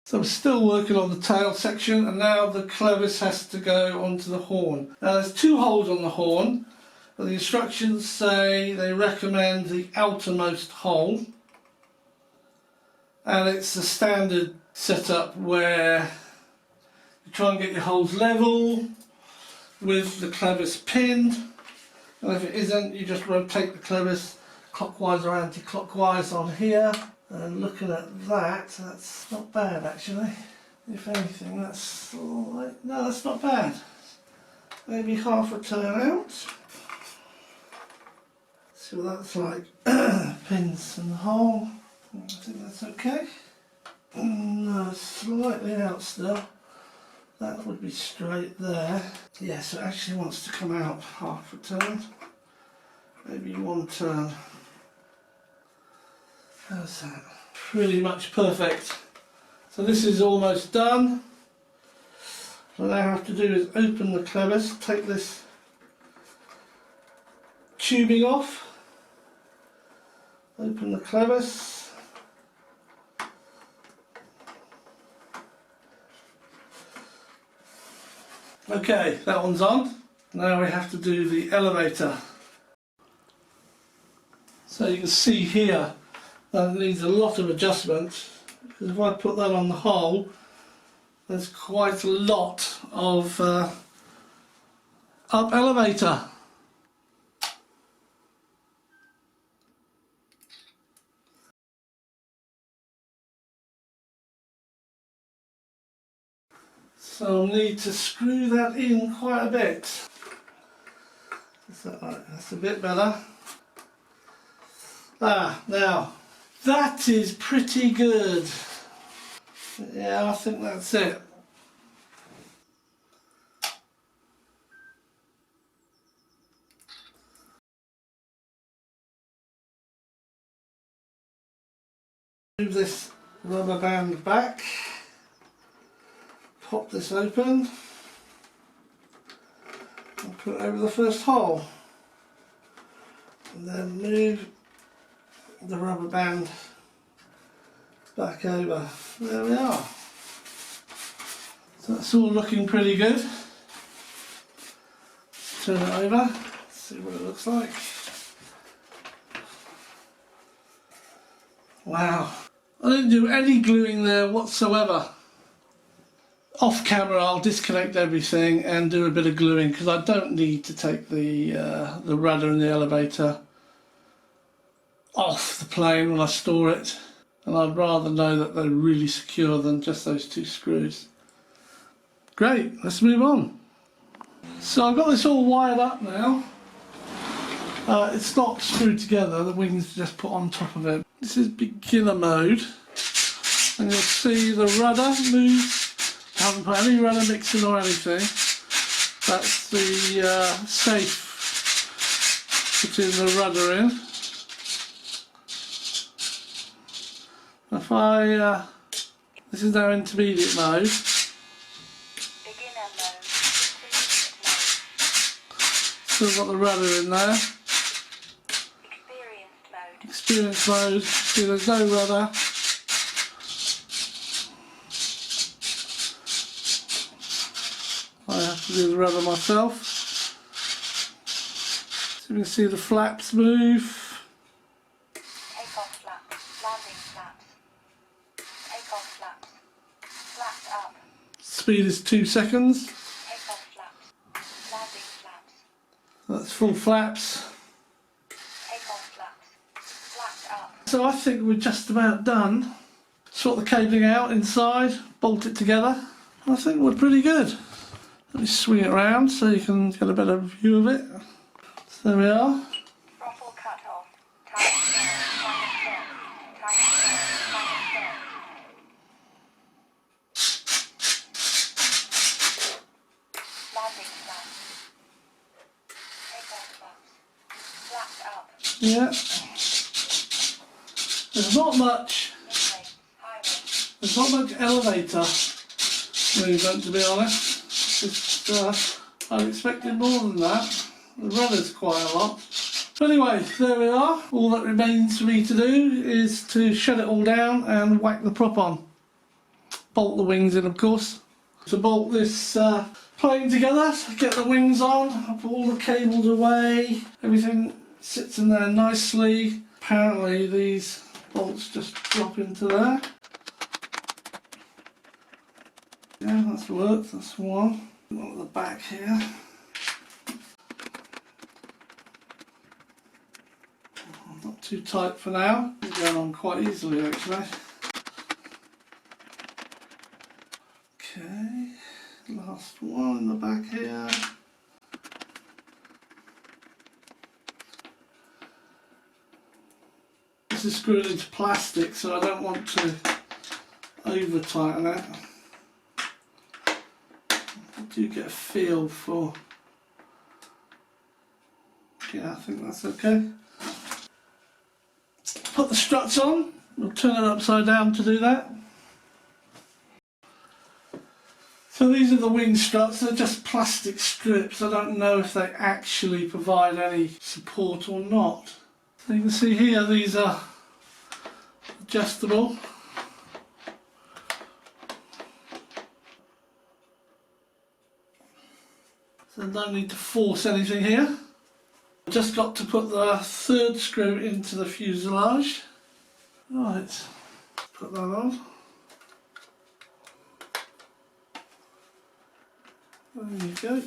So we're still working on the tail section, and now the clevis has to go onto the horn. Now there's 2 holes on the horn, but the instructions say they recommend the outermost hole. And it's the standard setup where you try and get your holes level with the clevis pinned. And if it isn't, you just rotate the clevis clockwise or anti-clockwise on here. And looking at that, that's not bad actually. If anything, that's no, that's not bad. Maybe half a turn out. See what that's like. Pins in the hole. I think that's okay. No, slightly out still. That would be straight there. Yeah, so it actually wants to come out half a turn. Maybe 1 turn. How's that? Pretty much perfect. So this is almost done. What I have to do is open the clevis, take this tubing off, open the clevis. Okay, that one's on. Now we have to do the elevator. So you can see here that it needs a lot of adjustment, because if I put that on the hole, there's quite a lot of up elevator. So I'll need to screw that in quite a bit. Is that right? That's a bit better. Now that is pretty good. Yeah, I think that's it. Move this rubber band back. Pop this open and put it over the first hole, and then move the rubber band back over. There we are. So that's all looking pretty good. Turn it over, see what it looks like. Wow, I didn't do any gluing there whatsoever. Off camera I'll disconnect everything and do a bit of gluing, because I don't need to take the rudder and the elevator off the plane when I store it, and I'd rather know that they're really secure than just those 2 screws. Great, let's move on. So I've got this all wired up now. It's not screwed together, the wings are just put on top of it. This is beginner mode, and you'll see the rudder moves. I haven't put any rudder mixing or anything. That's the safe putting the rudder in. If I, this is now intermediate mode. Beginner mode. Still got the rudder in there. Experienced mode. Experience mode. See, there's no rudder. I have to do the rudder myself. So you can see the flaps move. Take off flaps. Landing flaps. Take off flaps. Flaps up. Speed is 2 seconds. Take off flaps. Landing flaps. That's full flaps. Take off flaps. Flaps up. So I think we're just about done. Sort the cabling out inside, bolt it together. I think we're pretty good. Let me swing it around so you can get a better view of it. So there we are. Throttle cut off. Time stop. Time stop. Time stop. Landing flaps. Take off flaps. Flaps up. Yeah. There's not much. Highway. There's not much elevator movement, to be honest. Just, I expected more than that. The rudder's quite a lot. So anyway, there we are. All that remains for me to do is to shut it all down and whack the prop on. bolt the wings in, of course. To bolt this plane together, get the wings on, I put all the cables away, everything sits in there nicely. Apparently these bolts just drop into there. Yeah, that's worked, that's one. One at the back here. Not too tight for now. It's going on quite easily actually. Okay, last one in the back here. This is screwed into plastic, so I don't want to over tighten it. I do get a feel for, yeah, I think that's okay. Put the struts on, we'll turn it upside down to do that. So these are the wing struts, they're just plastic strips. I don't know if they actually provide any support or not. So you can see here these are adjustable. So no need to force anything here. I've just got to put the third screw into the fuselage. Right, put that on. There you go.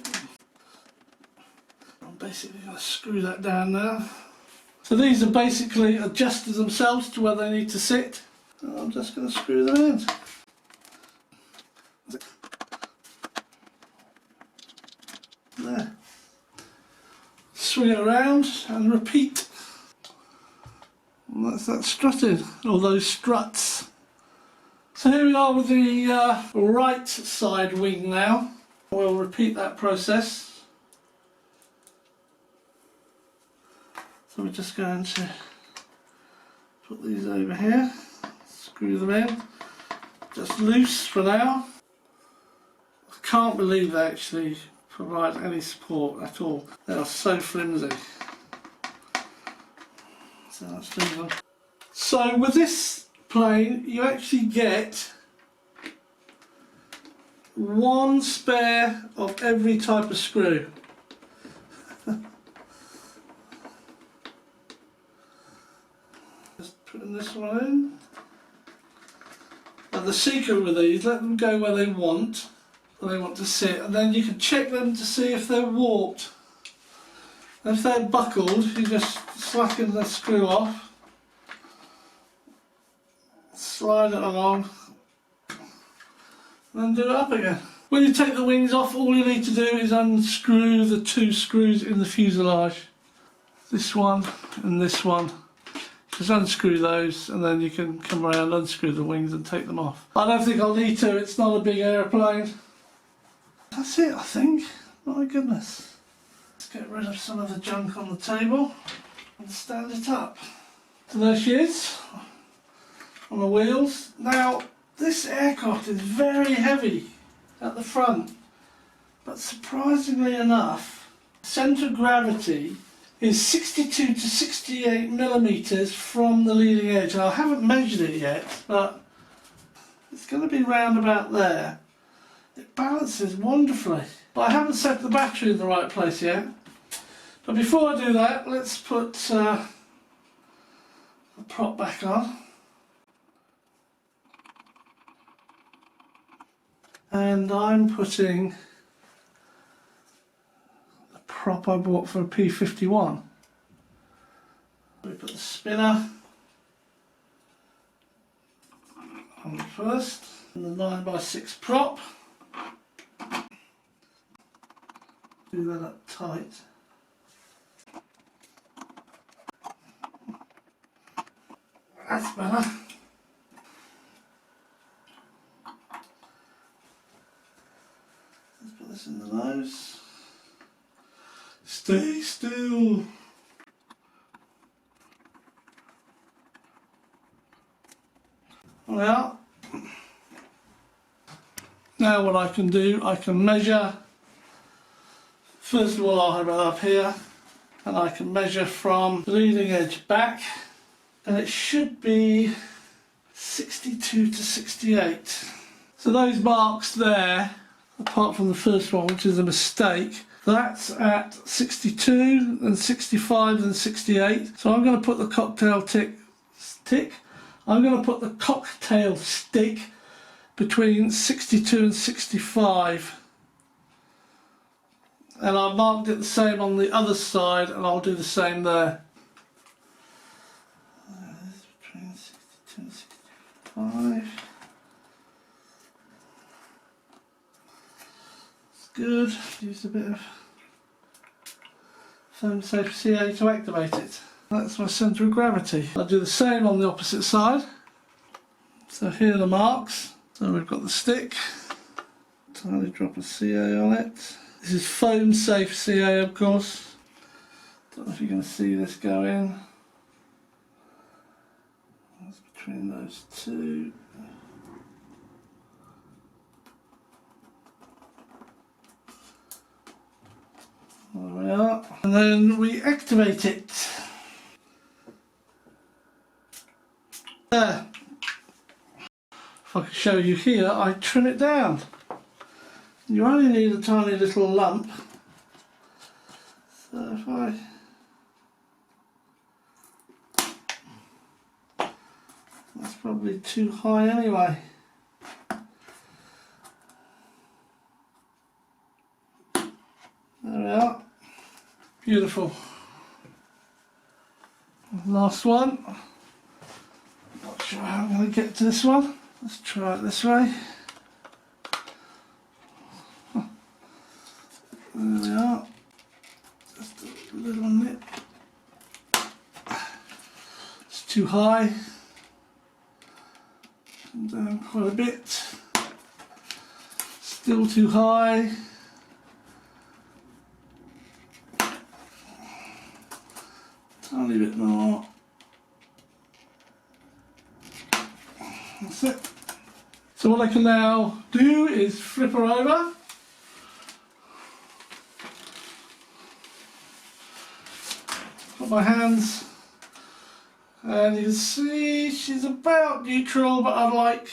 I'm basically going to screw that down now. So these are basically adjusted themselves to where they need to sit. And I'm just going to screw them in. There. Swing it around and repeat. And that's that strutting, or those struts. So here we are with the right side wing now. We'll repeat that process. So we're just going to put these over here, screw them in, just loose for now. I can't believe they actually provide any support at all. They are so flimsy. So let's do them. So with this plane you actually get one spare of every type of screw. Just putting this one in. And the secret with these, let them go where they want to sit, and then you can check them to see if they're warped. And if they're buckled, you just slacken the screw off, slide it along, and then do it up again. When you take the wings off, all you need to do is unscrew the two screws in the fuselage. This one and this one. Just unscrew those and then you can come around, unscrew the wings and take them off. I don't think I'll need to, it's not a big aeroplane. That's it, I think. My goodness. Let's get rid of some of the junk on the table and stand it up. So there she is, on the wheels. Now, this aircraft is very heavy at the front, but surprisingly enough, centre of gravity is 62 to 68 millimetres from the leading edge. Now, I haven't measured it yet, but it's going to be round about there. It balances wonderfully, but I haven't set the battery in the right place yet. But before I do that, let's put the prop back on. And I'm putting the prop I bought for a P51. We put the spinner on first, and the 9x6 prop. Do that up tight. That's better. Let's put this in the nose. Stay still. Well, now what I can do, I can measure. First of all, I'll have it up here, and I can measure from the leading edge back, and it should be 62 to 68. So those marks there, apart from the first one, which is a mistake, that's at 62 and 65 and 68. So I'm going to put the cocktail I'm going to put the cocktail stick between 62 and 65. And I marked it the same on the other side, and I'll do the same there. Between 62 and 65. It's good. Use a bit of foam safe CA to activate it. That's my centre of gravity. I'll do the same on the opposite side. So here are the marks. So we've got the stick, tiny drop of CA on it. This is foam safe CA, of course. Don't know if you can see this go in. That's between those two. There we are. And then we activate it. There. If I could show you here, I trim it down. You only need a tiny little lump. So if that's probably too high anyway. There we are. Beautiful. Last one. Not sure how I'm going to get to this one. Let's try it this way. There we are. Just a little nip. It's too high. Come down quite a bit. Still too high. Tiny bit more. That's it. So what I can now do is flip her over. Put my hands, and you can see she's about neutral, but I'd like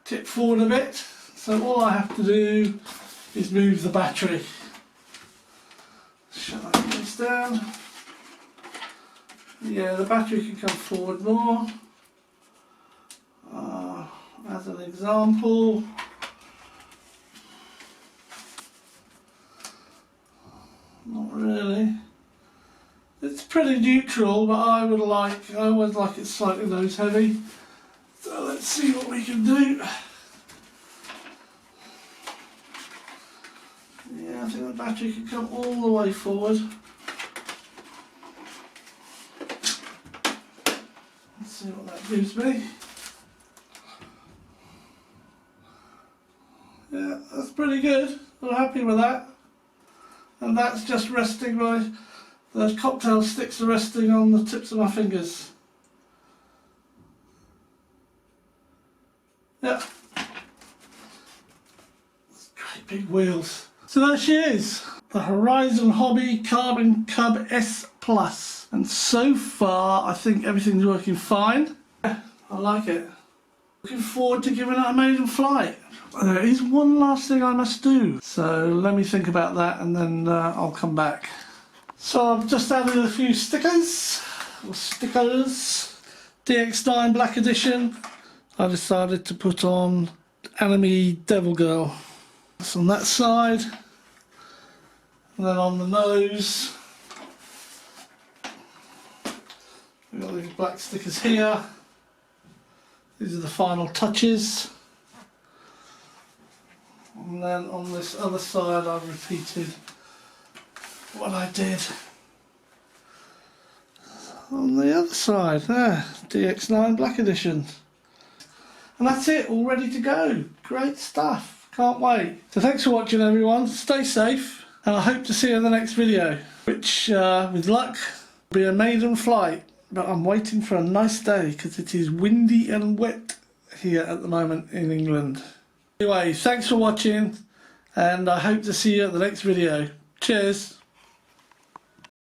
tip forward a bit. So all I have to do is move the battery. Shut this down. Yeah, the battery can come forward more. As an example, not really. It's pretty neutral, but I always like it slightly nose heavy. So let's see what we can do. Yeah, I think the battery can come all the way forward. Let's see what that gives me. Yeah, that's pretty good. I'm happy with that. And that's just resting the cocktail sticks are resting on the tips of my fingers. Yeah. Great big wheels. So there she is. The Horizon Hobby Carbon Cub S Plus. And so far I think everything's working fine. Yeah, I like it. Looking forward to giving it a maiden flight. There is one last thing I must do, so let me think about that and then I'll come back. So I've just added a few stickers, DX9 Black Edition. I decided to put on Anime Devil Girl. That's on that side, and then on the nose we've got these black stickers here. These are the final touches. And then on this other side I've repeated what I did on the other side there, DX9 Black Edition. And that's it, all ready to go. Great stuff, can't wait. So thanks for watching everyone, stay safe, and I hope to see you in the next video, which with luck will be a maiden flight. But I'm waiting for a nice day because it is windy and wet here at the moment in England. Anyway, thanks for watching, and I hope to see you at the next video. Cheers.